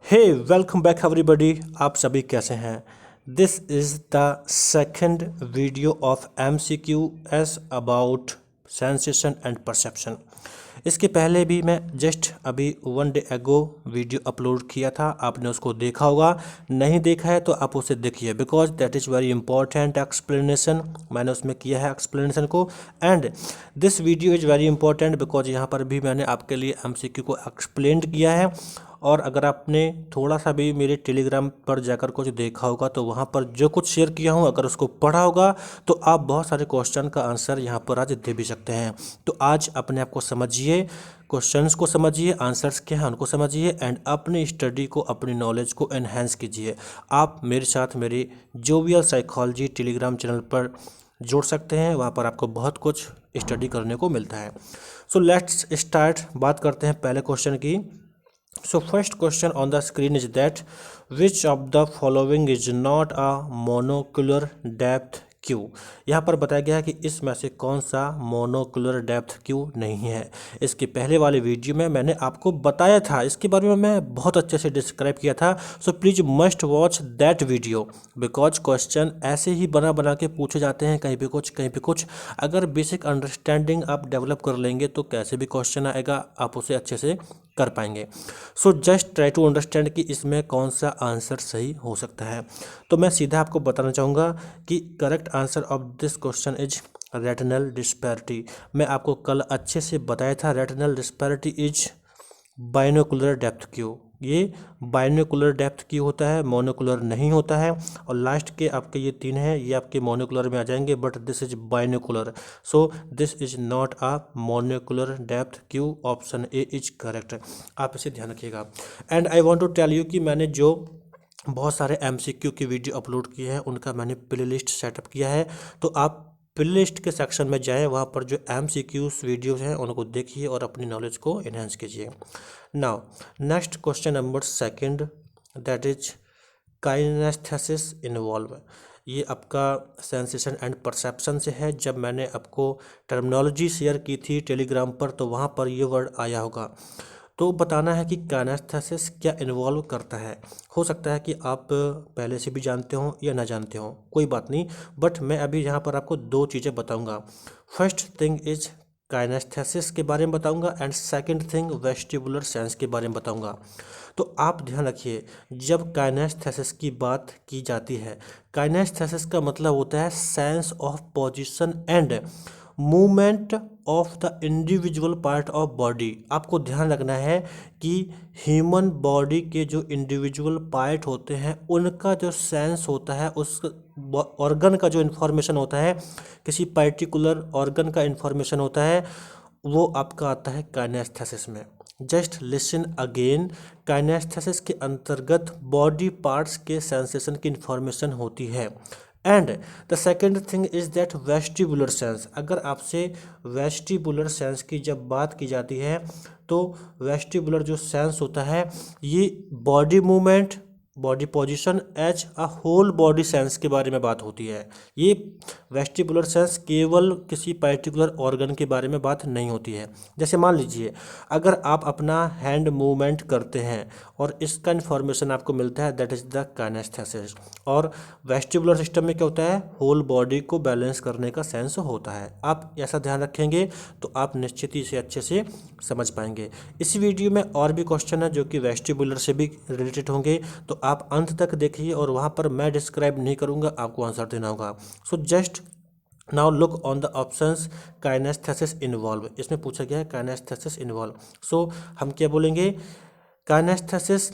हे welcome back everybody. आप सभी कैसे हैं? This is the second video of MCQ S about sensation and perception. इसके पहले भी मैं जस्ट अभी 1 डे अगो वीडियो अपलोड किया था, आपने उसको देखा होगा। नहीं देखा है तो आप उसे देखिए, because that is very important explanation. मैंने उसमें किया है एक्सप्लेनेशन को, and this video is very important because यहाँ पर भी मैंने आपके लिए MCQ को एक्सप्लेन किया है। और अगर आपने थोड़ा सा भी मेरे टेलीग्राम पर जाकर कुछ देखा होगा तो वहाँ पर जो कुछ शेयर किया हूँ, अगर उसको पढ़ा होगा तो आप बहुत सारे क्वेश्चन का आंसर यहाँ पर आज दे भी सकते हैं। तो आज अपने आप को समझिए, क्वेश्चंस को समझिए, आंसर्स क्या हैं उनको समझिए, एंड अपनी स्टडी को, अपनी नॉलेज को एनहेंस कीजिए। आप मेरे साथ मेरे जोवियल साइकोलॉजी टेलीग्राम चैनल पर जुड़ सकते हैं, वहाँ पर आपको बहुत कुछ स्टडी करने को मिलता है। So let's start. बात करते हैं पहले क्वेश्चन की। So first question on the screen is that which of the following is not a monocular depth Q? यहाँ पर बताया गया है कि इसमें से कौन सा मोनोकुलर डेप्थ Q नहीं है। इसके पहले वाले वीडियो में मैंने आपको बताया था, इसके बारे में मैं बहुत अच्छे से डिस्क्राइब किया था। So please must watch that video, because question ऐसे ही बना बना के पूछे जाते हैं, कहीं पे कुछ कहीं पे कुछ। अगर बेसिक अंडरस्टैंडिंग आप डेवलप कर लेंगे तो कैसे भी क्वेश्चन आएगा आप उसे अच्छे से कर पाएंगे। So just try to understand कि इसमें कौन सा आंसर सही हो सकता है। तो मैं सीधा आपको बताना चाहूँगा कि correct answer of this question is retinal disparity. मैं आपको कल अच्छे से बताया था, retinal disparity is binocular depth Q. ये बाइनोकुलर डेप्थ क्यू होता है, मोनोकुलर नहीं होता है। और लास्ट के आपके ये 3 हैं, ये आपके मोनोकुलर में आ जाएंगे, but this is binocular. So this is not a monocular depth cue. Option A is correct. आप इसे ध्यान रखिएगा। And I want to tell you कि मैंने जो बहुत सारे MCQ की वीडियो अपलोड किए हैं उनका मैंने प्लेलिस्ट सेटअप किया है, तो आप प्लेलिस्ट के सेक्शन में जाएं, वहाँ पर जो MCQs वीडियोस हैं उनको देखिए और अपनी नॉलेज को एनहेंस कीजिए। Now next question number second, that is kinesthesis involve. ये आपका सेंसेशन एंड परसेप्शन से है। जब मैंने आपको टर्मिनोलॉजी शेयर की थी टेलीग्राम पर तो वहाँ पर ये वर्ड आया होगा। तो बताना है कि काइनेस्थेसिस क्या इन्वॉल्व करता है। हो सकता है कि आप पहले से भी जानते हो या ना जानते हो, कोई बात नहीं, बट मैं अभी यहाँ पर आपको 2 चीज़ें बताऊँगा। फर्स्ट थिंग इज काइनेस्थेसिस के बारे में बताऊँगा, and second thing vestibular sense के बारे में बताऊँगा। तो आप ध्यान रखिए, जब काइनेस्थेसिस की बात की जाती है, काइनेस्थेसिस का मतलब होता है sense of position and movement of the individual part of body. आपको ध्यान रखना है कि ह्यूमन बॉडी के जो इंडिविजुअल पार्ट होते हैं उनका जो सेंस होता है, उस ऑर्गन का जो इन्फॉर्मेशन होता है, किसी पर्टिकुलर ऑर्गन का इन्फॉर्मेशन होता है, वो आपका आता है काइनेस्थेसिस में। Just listen again. काइनेस्थेसिस के अंतर्गत बॉडी पार्ट्स के सेंसेशन की इन्फॉर्मेशन होती है। And the second thing is that vestibular sense. अगर आपसे वेस्टिबुलर सेंस की जब बात की जाती है तो वेस्टिबुलर जो सेंस होता है, ये body movement, body position as a whole body sense के बारे में बात होती है। ये वेस्टिबुलर सेंस केवल किसी पर्टिकुलर ऑर्गन के बारे में बात नहीं होती है। जैसे मान लीजिए, अगर आप अपना हैंड मूवमेंट करते हैं और इसका इन्फॉर्मेशन आपको मिलता है, दैट इज द काइनेस्थेसिस। और वेस्टिबुलर सिस्टम में क्या होता है, होल बॉडी को बैलेंस करने का सेंस होता है। आप ऐसा ध्यान रखेंगे तो आप निश्चित ही इसे अच्छे से समझ पाएंगे। इस वीडियो में और भी क्वेश्चन है जो कि वेस्टिबुलर से भी रिलेटेड होंगे, तो आप अंत तक देखिए, और वहाँ पर मैं डिस्क्राइब नहीं करूँगा, आपको आंसर देना होगा। So just now look on the options. Kinesthesis involve, इसमें पूछा गया है काइनेस्थेसिस इन्वॉल्व। सो हम क्या बोलेंगे, kinesthesis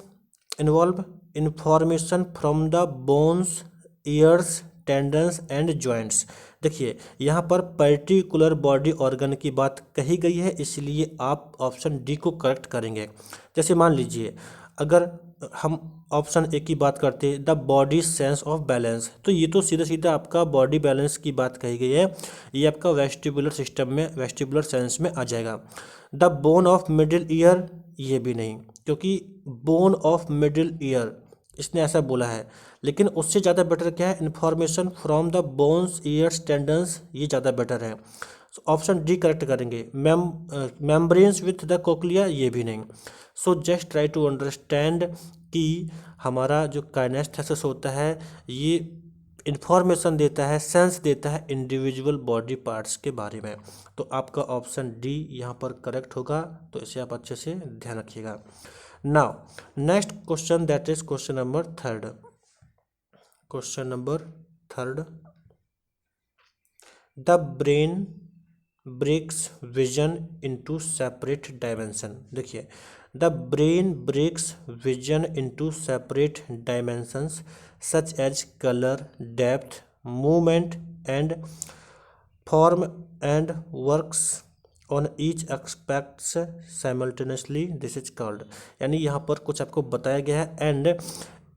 involve information from the bones, ears, tendons and joints. देखिए यहाँ पर पर्टिकुलर बॉडी ऑर्गन की बात कही गई है, इसलिए आप ऑप्शन डी को करेक्ट करेंगे। जैसे मान लीजिए, अगर हम ऑप्शन ए की बात करते हैं, the body sense of balance, तो ये तो सीधा सीधा आपका बॉडी बैलेंस की बात कही गई है, ये आपका वेस्टिबुलर सिस्टम में, वेस्टिबुलर सेंस में आ जाएगा। The bone of middle ear, ये भी नहीं, क्योंकि बोन ऑफ मिडिल ईयर इसने ऐसा बोला है, लेकिन उससे ज़्यादा बेटर क्या है, information from the bones, ears, tendons, ये ज़्यादा बेटर है। ऑप्शन डी करेक्ट करेंगे। मेम्ब्रेन्स विथ द कोक्लिया, ये भी नहीं। So just try to understand कि हमारा जो काइनेस्थेसिस होता है ये इंफॉर्मेशन देता है, सेंस देता है इंडिविजुअल बॉडी पार्ट्स के बारे में। तो आपका ऑप्शन डी यहाँ पर करेक्ट होगा, तो इसे आप अच्छे से ध्यान रखिएगा। Now next question, that is question number third. Question number third, the brain breaks vision into separate dimension. देखिए, the brain breaks vision into separate dimensions such as colour, depth, movement and form and works on each aspects simultaneously, this is called. यानी यहाँ पर कुछ आपको बताया गया है and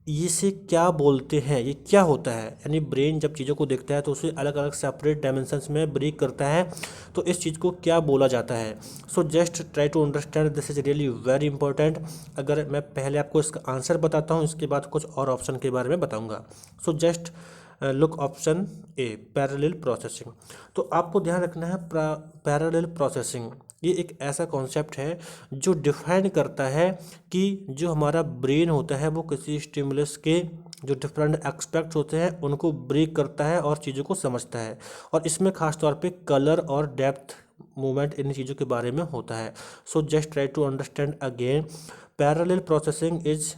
इसे क्या बोलते हैं, ये क्या होता है। यानी ब्रेन जब चीज़ों को देखता है तो उसे अलग अलग सेपरेट डायमेंशंस में ब्रेक करता है, तो इस चीज़ को क्या बोला जाता है। So just try to understand, this is really very important. अगर मैं पहले आपको इसका आंसर बताता हूँ, इसके बाद कुछ और ऑप्शन के बारे में बताऊँगा। So just look option A, parallel processing. तो आपको ध्यान रखना है, पैरेलल प्रोसेसिंग ये एक ऐसा कॉन्सेप्ट है जो डिफाइन करता है कि जो हमारा ब्रेन होता है वो किसी स्टिमुलस के जो डिफरेंट एस्पेक्ट्स होते हैं उनको ब्रेक करता है और चीज़ों को समझता है, और इसमें खास तौर पे कलर और डेप्थ, मूवमेंट, इन चीज़ों के बारे में होता है। So just try to understand again, parallel processing is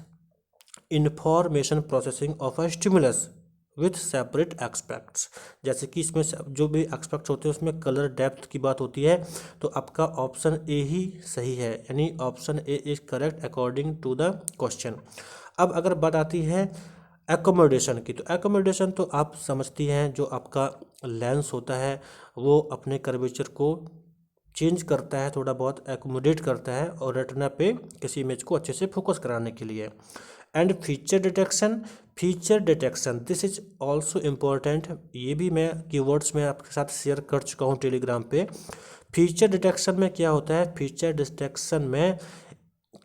information processing of a stimulus with separate expects. जैसे कि इसमें जो भी एक्सपेक्ट्स होते हैं उसमें कलर, डेप्थ की बात होती है, तो आपका ऑप्शन ए ही सही है, यानी option A is correct according to the question. अब अगर बात आती है एकोमोडेशन की, तो एकोमोडेशन तो आप समझती हैं, जो आपका लेंस होता है वो अपने कर्वेचर को चेंज करता है, थोड़ा बहुत एकोमोडेट करता है और रेटिना पे किसी इमेज को अच्छे से फोकस कराने के लिए। And feature detection, feature detection this is also important, ये भी मैं कीवर्ड्स में आपके साथ शेयर कर चुका हूँ टेलीग्राम पे। फीचर डिटेक्शन में क्या होता है, फीचर डिटेक्शन में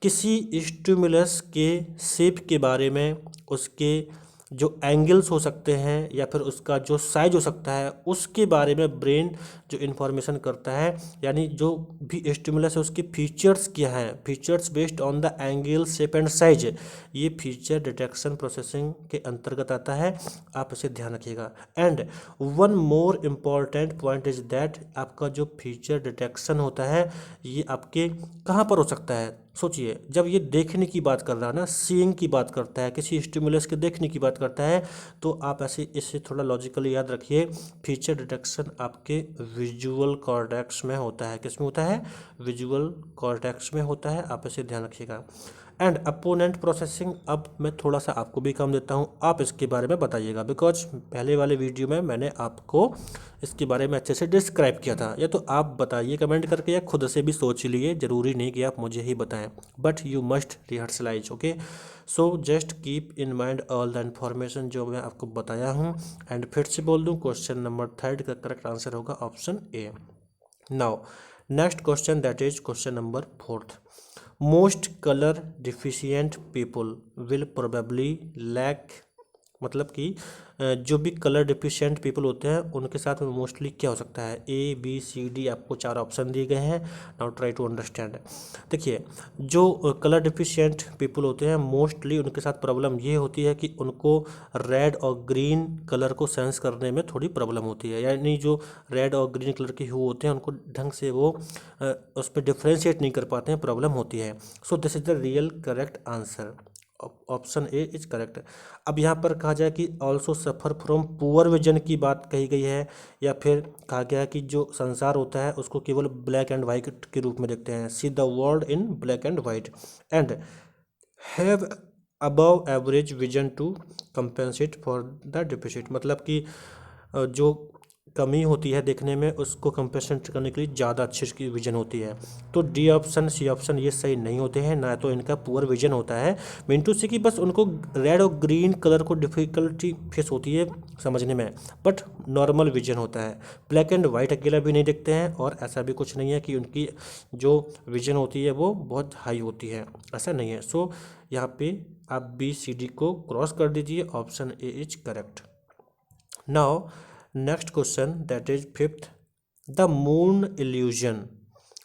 किसी स्टिमुलस के शेप के बारे में, उसके जो एंगल्स हो सकते हैं या फिर उसका जो साइज हो सकता है उसके बारे में ब्रेन जो इन्फॉर्मेशन करता है। यानी जो भी स्टिमुलस है उसके फीचर्स क्या हैं, features based on the angle, shape and size, ये फीचर डिटेक्शन प्रोसेसिंग के अंतर्गत आता है, आप इसे ध्यान रखिएगा। And one more important point is that, आपका जो फीचर डिटेक्शन होता है ये आपके कहाँ पर हो सकता है। सोचिए, जब ये देखने की बात कर रहा है ना, सीइंग की बात करता है, किसी स्टिमुलस के देखने की बात करता है, तो आप ऐसे इसे थोड़ा लॉजिकली याद रखिए, फीचर डिटेक्शन आपके विजुअल कॉर्टेक्स में होता है। किस में होता है, विजुअल कॉर्टेक्स में होता है, आप इसे ध्यान रखिएगा। एंड अपोनेंट प्रोसेसिंग, अब मैं थोड़ा सा आपको भी काम देता हूँ, आप इसके बारे में बताइएगा, बिकॉज पहले वाले वीडियो में मैंने आपको इसके बारे में अच्छे से डिस्क्राइब किया था। या तो आप बताइए कमेंट करके, या खुद से भी सोच लिए, ज़रूरी नहीं कि आप मुझे ही बताएं, but you must rehearsalise, okay. So just keep in mind all the information जो मैं आपको बताया हूँ। एंड फिर से बोल दूँ, क्वेश्चन नंबर थर्ड का करेक्ट आंसर होगा option A. Now next question, that is question number fourth. Most colour deficient people will probably lack, मतलब कि जो भी कलर डिफिशिएंट पीपल होते हैं उनके साथ में मोस्टली क्या हो सकता है, ए बी सी डी, आपको 4 ऑप्शन दिए गए हैं। Now try to understand. देखिए, जो कलर डिफिशिएंट पीपल होते हैं मोस्टली उनके साथ प्रॉब्लम ये होती है कि उनको रेड और ग्रीन कलर को सेंस करने में थोड़ी प्रॉब्लम होती है। यानी जो रेड और ग्रीन कलर के ह्यू होते हैं उनको ढंग से वो उस पर डिफ्रेंशिएट नहीं कर पाते हैं, प्रॉब्लम होती है। सो this is the real correct answer, option A is correct. अब यहाँ पर कहा जाए कि also suffer from poor vision की बात कही गई है, या फिर कहा गया है कि जो संसार होता है उसको केवल ब्लैक एंड वाइट के रूप में देखते हैं, see the world in black and white, and have above average vision to compensate for the deficit, मतलब कि जो कमी होती है देखने में उसको कंपेंसेट करने के लिए ज़्यादा अच्छी उसकी विजन होती है। तो डी ऑप्शन, सी ऑप्शन ये सही नहीं होते हैं, ना तो इनका पुअर विजन होता है, मीन से कि बस उनको रेड और ग्रीन कलर को डिफ़िकल्टी फेस होती है समझने में, बट नॉर्मल विजन होता है। ब्लैक एंड वाइट अकेला भी नहीं देखते हैं, और ऐसा भी कुछ नहीं है कि उनकी जो विजन होती है वो बहुत हाई होती है, ऐसा नहीं है। सो यहाँ पे आप बी सी डी को क्रॉस कर दीजिए, option A is correct. Now next question, that is fifth, the moon illusion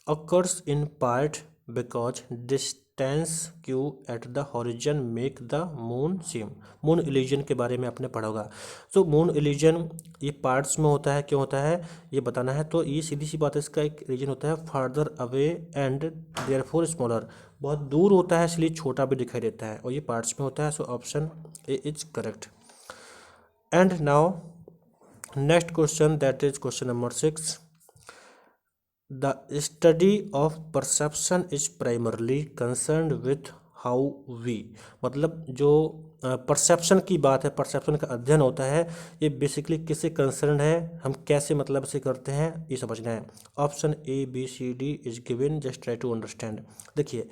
occurs in part because distance q at the horizon make the moon seem। Moon illusion के बारे में आपने पढ़ा होगा। तो मून इल्यूजन ये पार्ट्स में होता है, क्यों होता है ये बताना है। तो ये सीधी सी बात है, इसका एक रीजन होता है farther away and therefore smaller, बहुत दूर होता है इसलिए छोटा भी दिखाई देता है, और ये पार्ट्स में होता है। So option A is correct. And now next question, that is question number 6। The study of perception is primarily concerned with how we, मतलब जो परसेप्शन की बात है, परसेप्शन का अध्ययन होता है, ये बेसिकली किससे कंसर्न है, हम कैसे मतलब इसे करते हैं, ये समझना है। Option A B C D is given, just try to understand. देखिए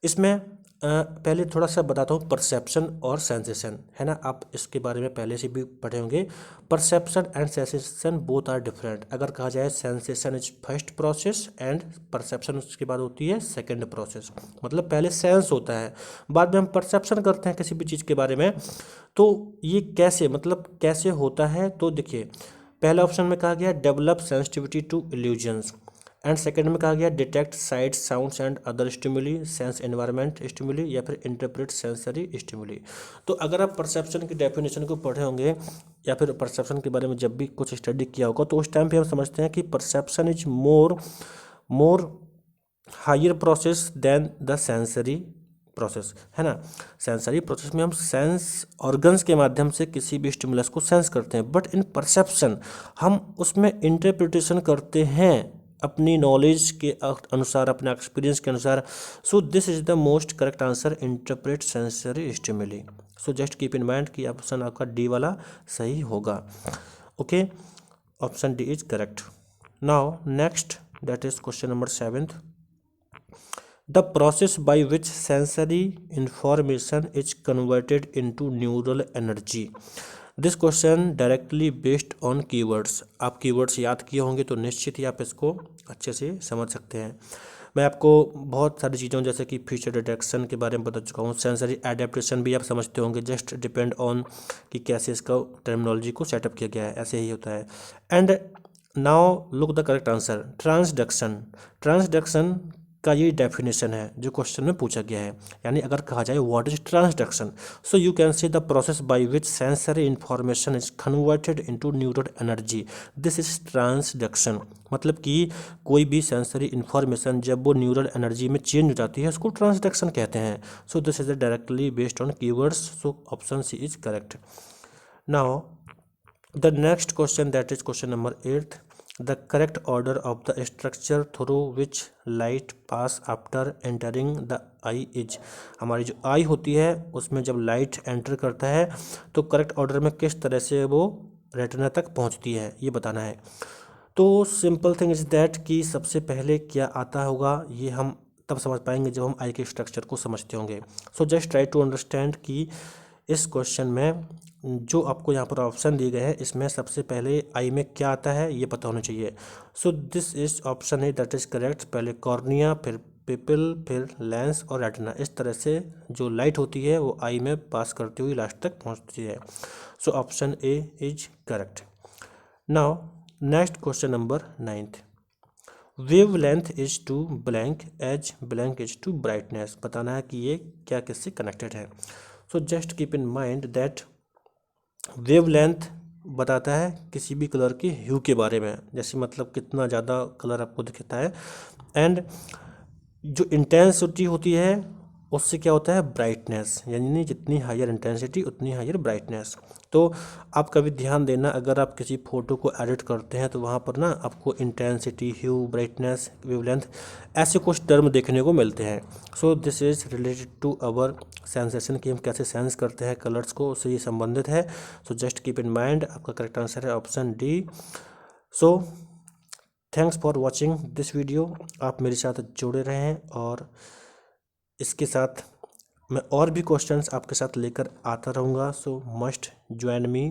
इसमें पहले थोड़ा सा बताता हूँ परसेप्शन और सेंसेशन, है ना। आप इसके बारे में पहले से भी पढ़े होंगे। Perception and sensation both are different. अगर कहा जाए sensation is first process and perception उसके बाद होती है सेकंड प्रोसेस। मतलब पहले सेंस होता है, बाद में हम परसेप्शन करते हैं किसी भी चीज़ के बारे में। तो ये कैसे, मतलब कैसे होता है, तो देखिए पहला ऑप्शन में कहा गया develop sensitivity to illusions, and second में कहा गया detect sight sounds and other stimuli, sense environment stimuli, या फिर इंटरप्रेट सेंसरी स्टिमुली। तो अगर आप परसेप्शन की डेफिनेशन को पढ़े होंगे या फिर परसेप्शन के बारे में जब भी कुछ स्टडी किया होगा, तो उस टाइम पे हम समझते हैं कि perception is more higher process than the sensory process, है ना। सेंसरी प्रोसेस में हम सेंस ऑर्गन्स के माध्यम से किसी भी स्टिमुलस को सेंस करते हैं, बट इन परसेप्शन हम उसमें इंटरप्रिटेशन करते हैं अपनी नॉलेज के अनुसार, अपने एक्सपीरियंस के अनुसार। सो this is the most correct answer, interpret sensory stimuli. So just keep in mind कि ऑप्शन आपका डी वाला सही होगा। Okay, option D is correct. Now next, that is question number 7th। The process by which sensory information is converted into neural energy। This question directly based on keywords. आप keywords याद किए होंगे तो निश्चित ही आप इसको अच्छे से समझ सकते हैं। मैं आपको बहुत सारी चीज़ों जैसे कि फीचर डिटेक्शन के बारे में बता चुका हूँ। सेंसरी एडेप्टेशन भी आप समझते होंगे, जस्ट डिपेंड ऑन कि कैसे इसका टर्मिनोलॉजी को सेटअप किया गया है, ऐसे ही होता है। And now look the correct answer, transduction का ये डेफिनेशन है जो क्वेश्चन में पूछा गया है। यानी अगर कहा जाए what is transduction, so you can see the process by which sensory information is converted into neural energy, this is transduction. मतलब कि कोई भी सेंसरी इंफॉर्मेशन जब वो न्यूरल एनर्जी में चेंज हो जाती है उसको ट्रांसडक्शन कहते हैं। So this is directly based on keywords, so option C is correct. Now the next question, that is question number 8th। The correct order of the structure through which light pass after entering the eye is। हमारी जो आई होती है उसमें जब light enter करता है तो correct order में किस तरह से वो रेटिना तक पहुंचती है, ये बताना है। तो सिंपल थिंग इज दैट कि सबसे पहले क्या आता होगा ये हम तब समझ पाएंगे जब हम आई के स्ट्रक्चर को समझते होंगे। So just try to understand कि इस क्वेश्चन में जो आपको यहाँ पर ऑप्शन दिए गए हैं इसमें सबसे पहले आई में क्या आता है ये पता होना चाहिए। सो this is option A that is correct. पहले कॉर्निया, फिर पिपल, फिर लेंस और रेटिना, इस तरह से जो लाइट होती है वो आई में पास करती हुई लास्ट तक पहुँचती है। So option A is correct. Now next question number 9th। Wavelength is to blank as blank is to brightness. बताना है कि ये क्या किससे कनेक्टेड है। So just keep in mind that wavelength बताता है किसी भी कलर की ह्यू के बारे में, जैसे मतलब कितना ज़्यादा कलर आपको दिखता है। एंड जो इंटेंसिटी होती है उससे क्या होता है ब्राइटनेस, यानी जितनी हायर इंटेंसिटी उतनी हायर ब्राइटनेस। तो आप कभी ध्यान देना, अगर आप किसी फ़ोटो को एडिट करते हैं तो वहाँ पर ना आपको इंटेंसिटी, ह्यू, ब्राइटनेस, वेवलेंथ ऐसे कुछ टर्म देखने को मिलते हैं। So this is related to our sensation कि हम कैसे सेंस करते हैं कलर्स को, उससे ये संबंधित है। So just keep in mind, आपका करेक्ट आंसर है option D. So thanks for watching this video. आप मेरे साथ जुड़े रहें और इसके साथ मैं और भी क्वेश्चंस आपके साथ लेकर आता रहूँगा। सो must join me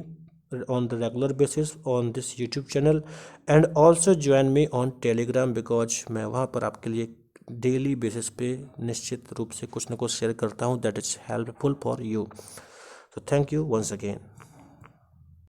on the regular basis on this YouTube channel and also join me on Telegram, because मैं वहाँ पर आपके लिए डेली बेसिस पे निश्चित रूप से कुछ ना कुछ शेयर करता हूँ that is helpful for you. So thank you once again.